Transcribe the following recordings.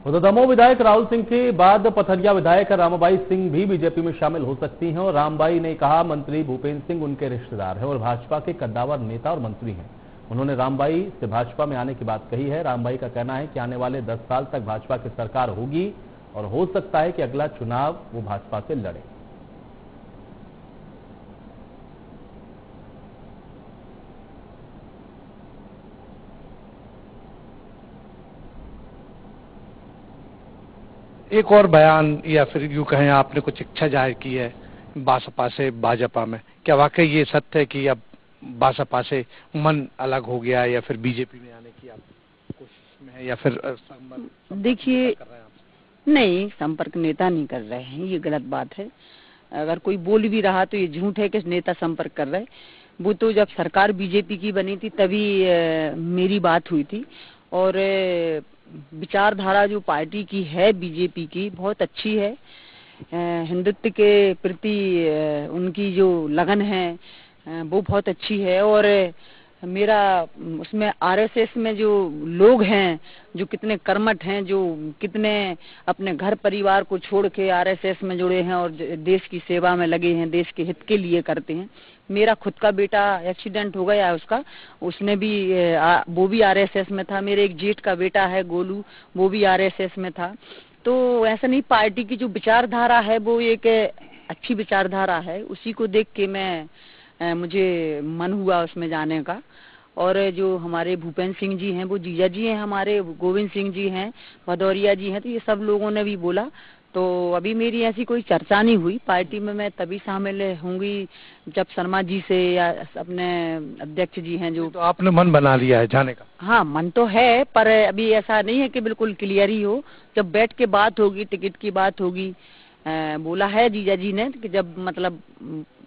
उधर दमोह विधायक राहुल सिंह के बाद पथरिया विधायक रामाबाई सिंह भी बीजेपी में शामिल हो सकती हैं और रामबाई ने कहा मंत्री भूपेंद्र सिंह उनके रिश्तेदार हैं और भाजपा के कद्दावर नेता और मंत्री हैं। उन्होंने रामबाई से भाजपा में आने की बात कही है। रामबाई का कहना है कि आने वाले 10 साल तक भाजपा की सरकार होगी और हो सकता है कि अगला चुनाव वो भाजपा से लड़े। एक और बयान या फिर यूं कहें आपने कुछ इच्छा जाहिर की है बासपा से भाजपा में, क्या वाकई ये सत्य है कि अब बासपा से मन अलग हो गया या फिर बीजेपी में आने की आप कोशिश में है या फिर देखिए नहीं, संपर्क नेता नहीं कर रहे हैं, ये गलत बात है। अगर कोई बोल भी रहा तो ये झूठ है कि नेता संपर्क कर रहे। वो तो जब सरकार बीजेपी की बनी थी तभी मेरी बात हुई थी और विचारधारा जो पार्टी की है बीजेपी की बहुत अच्छी है। हिंदुत्व के प्रति उनकी जो लगन है वो बहुत अच्छी है और मेरा उसमें आरएसएस में जो लोग हैं जो कितने कर्मठ हैं, जो कितने अपने घर परिवार को छोड़ के आरएसएस में जुड़े हैं और देश की सेवा में लगे हैं, देश के हित के लिए करते हैं। मेरा खुद का बेटा एक्सीडेंट हो गया उसका, उसने भी वो भी आरएसएस में था। मेरे एक जेठ का बेटा है गोलू, वो भी आरएसएस में था। तो ऐसा नहीं, पार्टी की जो विचारधारा है वो एक अच्छी विचारधारा है, उसी को देख के मुझे मन हुआ उसमें जाने का। और जो हमारे भूपेंद्र सिंह जी हैं वो जीजा जी हैं, हमारे गोविंद सिंह जी हैं, भदौरिया जी हैं, तो ये सब लोगों ने भी बोला। तो अभी मेरी ऐसी कोई चर्चा नहीं हुई। पार्टी में मैं तभी शामिल होंगी जब शर्मा जी से या अपने अध्यक्ष जी हैं जो। तो आपने मन बना लिया है जाने का? हाँ, मन तो है, पर अभी ऐसा नहीं है कि बिल्कुल क्लियर ही हो। जब बैठ के बात होगी, टिकट की बात होगी, बोला है जीजा जी ने कि जब मतलब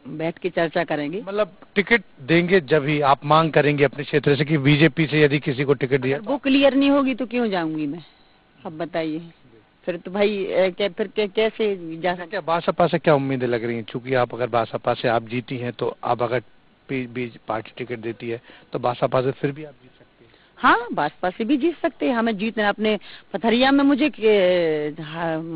बैठ के चर्चा करेंगे। मतलब टिकट देंगे जब ही आप मांग करेंगे अपने क्षेत्र से कि बीजेपी से यदि किसी को टिकट दिया? वो क्लियर नहीं होगी तो क्यों जाऊंगी मैं, अब बताइए। फिर तो भाई कैसे जा सकते? क्या बासपा से क्या उम्मीदें लग रही हैं? चूंकि आप अगर बासपा से आप जीती हैं तो आप अगर पार्टी टिकट देती है तो बासपा से फिर भी आप जीत सकते हैं। हाँ, बासपा से भी जीत सकते हैं। हमें जीतना अपने पथरिया में मुझे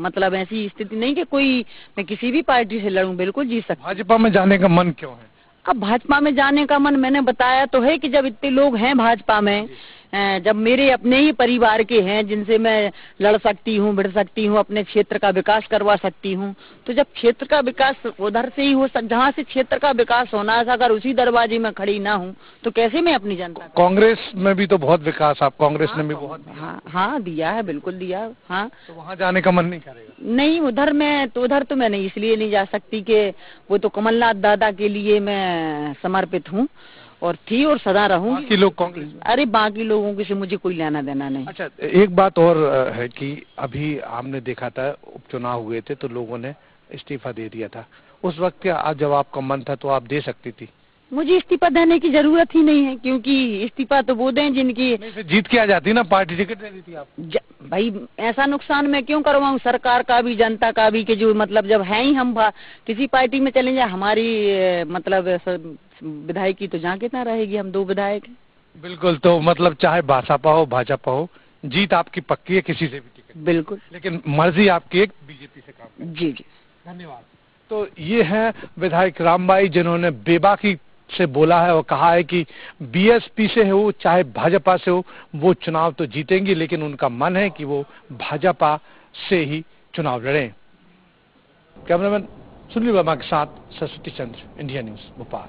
मतलब ऐसी स्थिति नहीं कि कोई मैं किसी भी पार्टी से लड़ूं, बिल्कुल जीत सकती। भाजपा में जाने का मन क्यों है? अब भाजपा में जाने का मन मैंने बताया तो है कि जब इतने लोग हैं भाजपा में, जब मेरे अपने ही परिवार के हैं जिनसे मैं लड़ सकती हूँ, भिड़ सकती हूँ, अपने क्षेत्र का विकास करवा सकती हूँ, तो जब क्षेत्र का विकास उधर से ही हो जहाँ से क्षेत्र का विकास होना है, अगर उसी दरवाजे में खड़ी ना हूँ तो कैसे मैं अपनी जनता। कांग्रेस में भी तो बहुत विकास, आप कांग्रेस ने भी बहुत दिया। हाँ दिया है, बिल्कुल दिया। हाँ, तो वहाँ जाने का मन नहीं करेगा? नहीं, उधर तो मैं नहीं इसलिए नहीं जा सकती कि वो तो कमलनाथ दादा के लिए मैं समर्पित हूँ और थी और सदा रहूंगी। बाकी लोग कांग्रेस? अरे बाकी लोगों के से मुझे कोई लेना देना नहीं। अच्छा, एक बात और है कि अभी हमने देखा था उपचुनाव हुए थे तो लोगों ने इस्तीफा दे दिया था। उस वक्त क्या जब आपका मन था तो आप दे सकती थी? मुझे इस्तीफा देने की जरूरत ही नहीं है, क्योंकि इस्तीफा तो वो दें जिनकी जीत के आ जाती ना, पार्टी टिकट दे देती आप। भाई ऐसा नुकसान मैं क्यों करवाऊं, सरकार का भी जनता का भी, कि जो मतलब जब है ही हम किसी पार्टी में चले जाए, हमारी मतलब विधायकी तो जहाँ कितना रहेगी, हम 2 विधायक हैं। बिल्कुल, तो मतलब चाहे बासपा हो भाजपा हो, जीत आपकी पक्की है किसी से भी टिकट? बिल्कुल, लेकिन मर्जी आपकी एक बीजेपी से काम। जी जी, धन्यवाद। तो ये है विधायक रामबाई जिन्होंने बेबाकी से बोला है और कहा है कि बीएसपी से हो चाहे भाजपा से हो वो चुनाव तो जीतेंगी, लेकिन उनका मन है कि वो भाजपा से ही चुनाव लड़ें। कैमरामैन सुनील वर्मा के साथ सरस्वती चंद्र, इंडिया न्यूज, भोपाल।